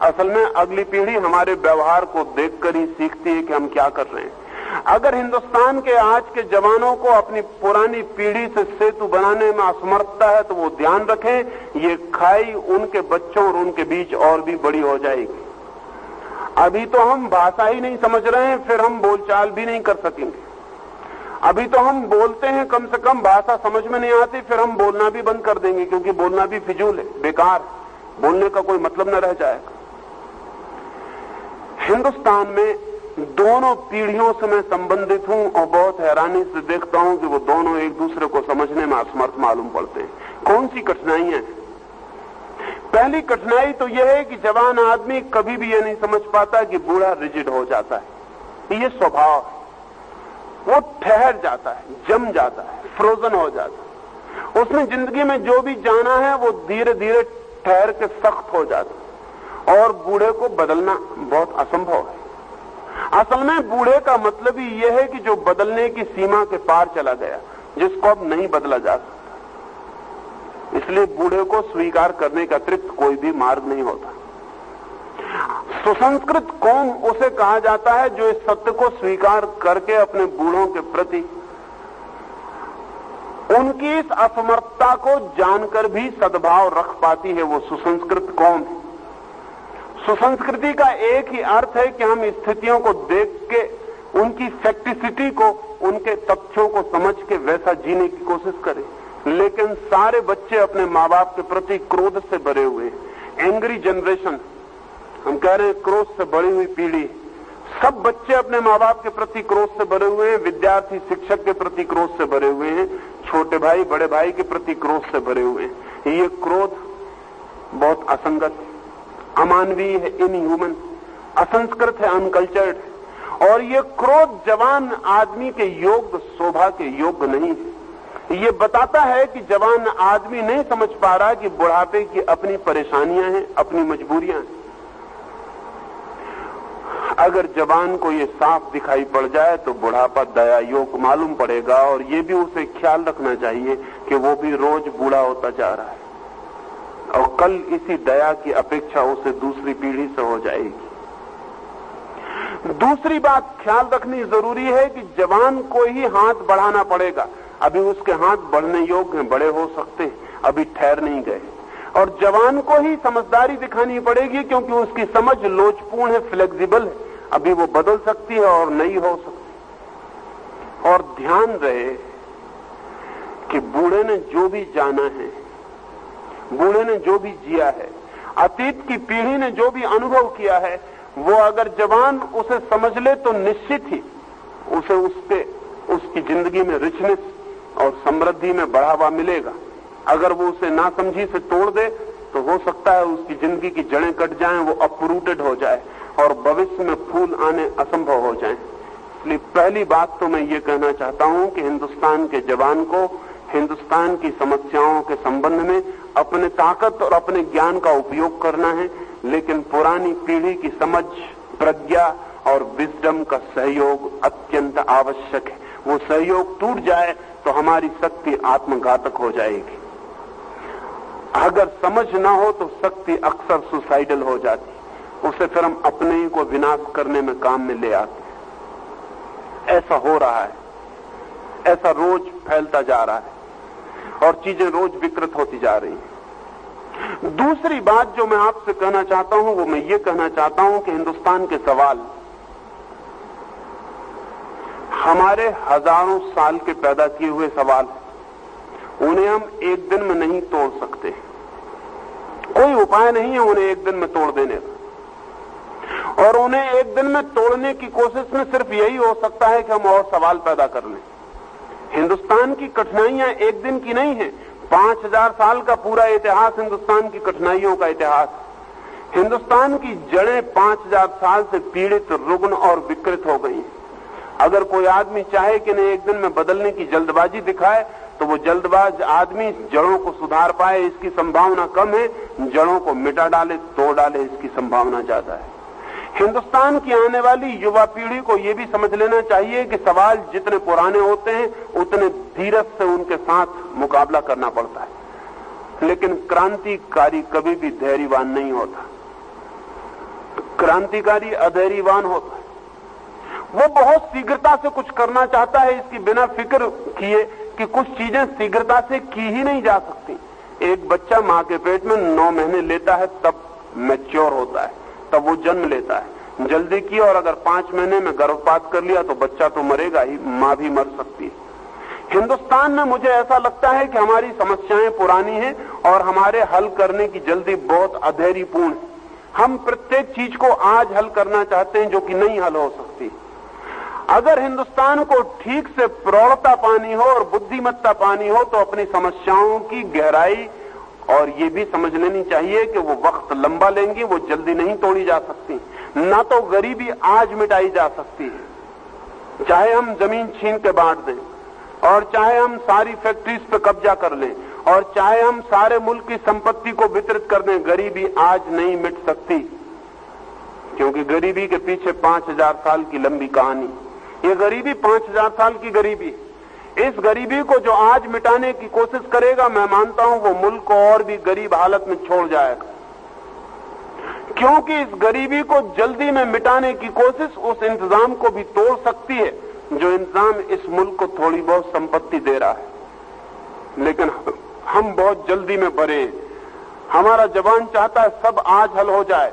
असल में अगली पीढ़ी हमारे व्यवहार को देखकर ही सीखती है कि हम क्या कर रहे हैं। अगर हिंदुस्तान के आज के जवानों को अपनी पुरानी पीढ़ी से सेतु बनाने में असमर्थता है तो वो ध्यान रखें, ये खाई उनके बच्चों और उनके बीच और भी बड़ी हो जाएगी। अभी तो हम भाषा ही नहीं समझ रहे हैं, फिर हम बोलचाल भी नहीं कर सकेंगे। अभी तो हम बोलते हैं, कम से कम भाषा समझ में नहीं आती, फिर हम बोलना भी बंद कर देंगे, क्योंकि बोलना भी फिजूल है, बेकार, बोलने का कोई मतलब न रह जाएगा। हिंदुस्तान में दोनों पीढ़ियों से मैं संबंधित हूं और बहुत हैरानी से देखता हूं कि वो दोनों एक दूसरे को समझने में असमर्थ मालूम पड़ते हैं। कौन सी कठिनाइयां हैं? पहली कठिनाई तो यह है कि जवान आदमी कभी भी यह नहीं समझ पाता कि बूढ़ा रिजिड हो जाता है। ये स्वभाव है, वो ठहर जाता है, जम जाता है, फ्रोजन हो जाता है। उसने जिंदगी में जो भी जाना है वो धीरे धीरे ठहर के सख्त हो जाता है और बूढ़े को बदलना बहुत असंभव है। असल में बूढ़े का मतलब ही यह है कि जो बदलने की सीमा के पार चला गया, जिसको अब नहीं बदला जा सकता। इसलिए बूढ़े को स्वीकार करने का अतिरिक्त कोई भी मार्ग नहीं होता। सुसंस्कृत कौम उसे कहा जाता है जो इस सत्य को स्वीकार करके अपने बूढ़ों के प्रति उनकी इस असमर्थता को जानकर भी सद्भाव रख पाती है, वो सुसंस्कृत कौम है। सुसंस्कृति का एक ही अर्थ है कि हम स्थितियों को देख के उनकी फैक्टिसिटी को, उनके तथ्यों को समझ के वैसा जीने की कोशिश करें। लेकिन सारे बच्चे अपने माँ बाप के प्रति क्रोध से भरे हुए हैं। एंग्री जनरेशन, हम कह रहे हैं क्रोध से भरी हुई पीढ़ी। सब बच्चे अपने माँ बाप के प्रति क्रोध से भरे हुए हैं, विद्यार्थी शिक्षक के प्रति क्रोध से भरे हुए हैं, छोटे भाई बड़े भाई के प्रति क्रोध से भरे हुए हैं। ये क्रोध बहुत असंगत, अमानवीय है, इनह्यूमन, असंस्कृत है, अनकल्चर्ड है। और ये क्रोध जवान आदमी के योग्य, शोभा के योग्य नहीं है। ये बताता है कि जवान आदमी नहीं समझ पा रहा कि बुढ़ापे की अपनी परेशानियां हैं, अपनी मजबूरियां हैं। अगर जवान को ये साफ दिखाई पड़ जाए तो बुढ़ापा दया योग मालूम पड़ेगा, और ये भी उसे ख्याल रखना चाहिए कि वो भी रोज बूढ़ा होता जा रहा है और कल इसी दया की अपेक्षा उसे दूसरी पीढ़ी से हो जाएगी। दूसरी बात ख्याल रखनी जरूरी है कि जवान को ही हाथ बढ़ाना पड़ेगा। अभी उसके हाथ बढ़ने योग्य हैं, बड़े हो सकते हैं, अभी ठहर नहीं गए। और जवान को ही समझदारी दिखानी पड़ेगी, क्योंकि उसकी समझ लोचपूर्ण है, फ्लेक्सिबल है, अभी वो बदल सकती है और नई हो सकती। और ध्यान रहे कि बूढ़े ने जो भी जाना है, बूढ़े ने जो भी जिया है, अतीत की पीढ़ी ने जो भी अनुभव किया है, वो अगर जवान उसे समझ ले तो निश्चित ही उसे उसकी जिंदगी में रिचनेस और समृद्धि में बढ़ावा मिलेगा। अगर वो उसे नासमझी से तोड़ दे तो हो सकता है उसकी जिंदगी की जड़ें कट जाएं, वो अपरूटेड हो जाए और भविष्य में फूल आने असंभव हो जाएं। इसलिए पहली बात तो मैं ये कहना चाहता हूं कि हिंदुस्तान के जवान को हिंदुस्तान की समस्याओं के संबंध में अपने ताकत और अपने ज्ञान का उपयोग करना है, लेकिन पुरानी पीढ़ी की समझ, प्रज्ञा और विजडम का सहयोग अत्यंत आवश्यक है। वो सहयोग टूट जाए तो हमारी शक्ति आत्मघातक हो जाएगी। अगर समझ ना हो तो शक्ति अक्सर सुसाइडल हो जाती, उसे फिर हम अपने ही को विनाश करने में काम में ले आते। ऐसा हो रहा है, ऐसा रोज फैलता जा रहा है और चीजें रोज विकृत होती जा रही हैं। दूसरी बात जो मैं आपसे कहना चाहता हूं वो मैं ये कहना चाहता हूं कि हिंदुस्तान के सवाल हमारे हजारों साल के पैदा किए हुए सवाल, उन्हें हम एक दिन में नहीं तोड़ सकते। कोई उपाय नहीं है उन्हें एक दिन में तोड़ देने का, और उन्हें एक दिन में तोड़ने की कोशिश में सिर्फ यही हो सकता है कि हम और सवाल पैदा कर लें। हिंदुस्तान की कठिनाइयां एक दिन की नहीं है, 5000 साल का पूरा इतिहास हिंदुस्तान की कठिनाइयों का इतिहास। हिंदुस्तान की जड़ें 5000 साल से पीड़ित, रुग्ण और विकृत हो गई। अगर कोई आदमी चाहे कि नहीं एक दिन में बदलने की जल्दबाजी दिखाए तो वो जल्दबाज आदमी जड़ों को सुधार पाए इसकी संभावना कम है, जड़ों को मिटा डाले, तोड़ डाले इसकी संभावना ज्यादा है। हिंदुस्तान की आने वाली युवा पीढ़ी को यह भी समझ लेना चाहिए कि सवाल जितने पुराने होते हैं उतने धीरज से उनके साथ मुकाबला करना पड़ता है, लेकिन क्रांतिकारी कभी भी धैर्यवान नहीं होता। क्रांतिकारी अधैर्यवान होता है। वो बहुत शीघ्रता से कुछ करना चाहता है, इसकी बिना फिक्र किए कि कुछ चीजें शीघ्रता से की ही नहीं जा सकती। एक बच्चा मां के पेट में 9 महीने लेता है, तब मैच्योर होता है, तब वो जन्म लेता है। जल्दी की और अगर 5 महीने में गर्भपात कर लिया तो बच्चा तो मरेगा ही, मां भी मर सकती है। हिंदुस्तान में मुझे ऐसा लगता है कि हमारी समस्याएं पुरानी हैं और हमारे हल करने की जल्दी बहुत अधैर्यपूर्ण है। हम प्रत्येक चीज को आज हल करना चाहते हैं जो कि नहीं हल हो सकती। अगर हिंदुस्तान को ठीक से प्रौढ़ता पानी हो और बुद्धिमत्ता पानी हो तो अपनी समस्याओं की गहराई और ये भी समझ लेनी चाहिए कि वो वक्त लंबा लेंगी, वो जल्दी नहीं तोड़ी जा सकती। ना तो गरीबी आज मिटाई जा सकती है, चाहे हम जमीन छीन के बांट दें और चाहे हम सारी फैक्ट्रीज पे कब्जा कर लें और चाहे हम सारे मुल्क की संपत्ति को वितरित कर दें, गरीबी आज नहीं मिट सकती, क्योंकि गरीबी के पीछे 5000 साल की लंबी कहानी। ये गरीबी 5000 साल की गरीबी। इस गरीबी को जो आज मिटाने की कोशिश करेगा, मैं मानता हूं वो मुल्क को और भी गरीब हालत में छोड़ जाएगा, क्योंकि इस गरीबी को जल्दी में मिटाने की कोशिश उस इंतजाम को भी तोड़ सकती है जो इंतजाम इस मुल्क को थोड़ी बहुत संपत्ति दे रहा है। लेकिन हम बहुत जल्दी में भरे हैं। हमारा जवान चाहता है सब आज हल हो जाए,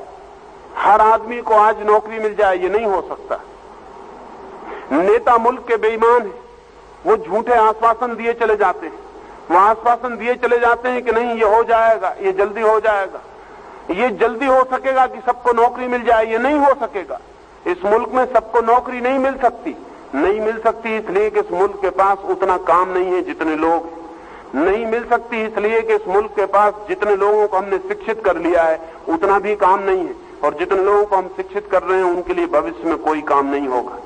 हर आदमी को आज नौकरी मिल जाए। ये नहीं हो सकता। नेता मुल्क के बेईमान हैं, वो झूठे आश्वासन दिए चले जाते हैं। वो आश्वासन दिए चले जाते हैं कि नहीं ये हो जाएगा, ये जल्दी हो जाएगा, ये जल्दी हो सकेगा कि सबको नौकरी मिल जाए। ये नहीं हो सकेगा। इस मुल्क में सबको नौकरी नहीं मिल सकती। नहीं मिल सकती इसलिए कि इस मुल्क के पास उतना काम नहीं है जितने लोग हैं। नहीं मिल सकती इसलिए कि इस मुल्क के पास जितने लोगों को हमने शिक्षित कर लिया है उतना भी काम नहीं है, और जितने लोगों को हम शिक्षित कर रहे हैं उनके लिए भविष्य में कोई काम नहीं होगा।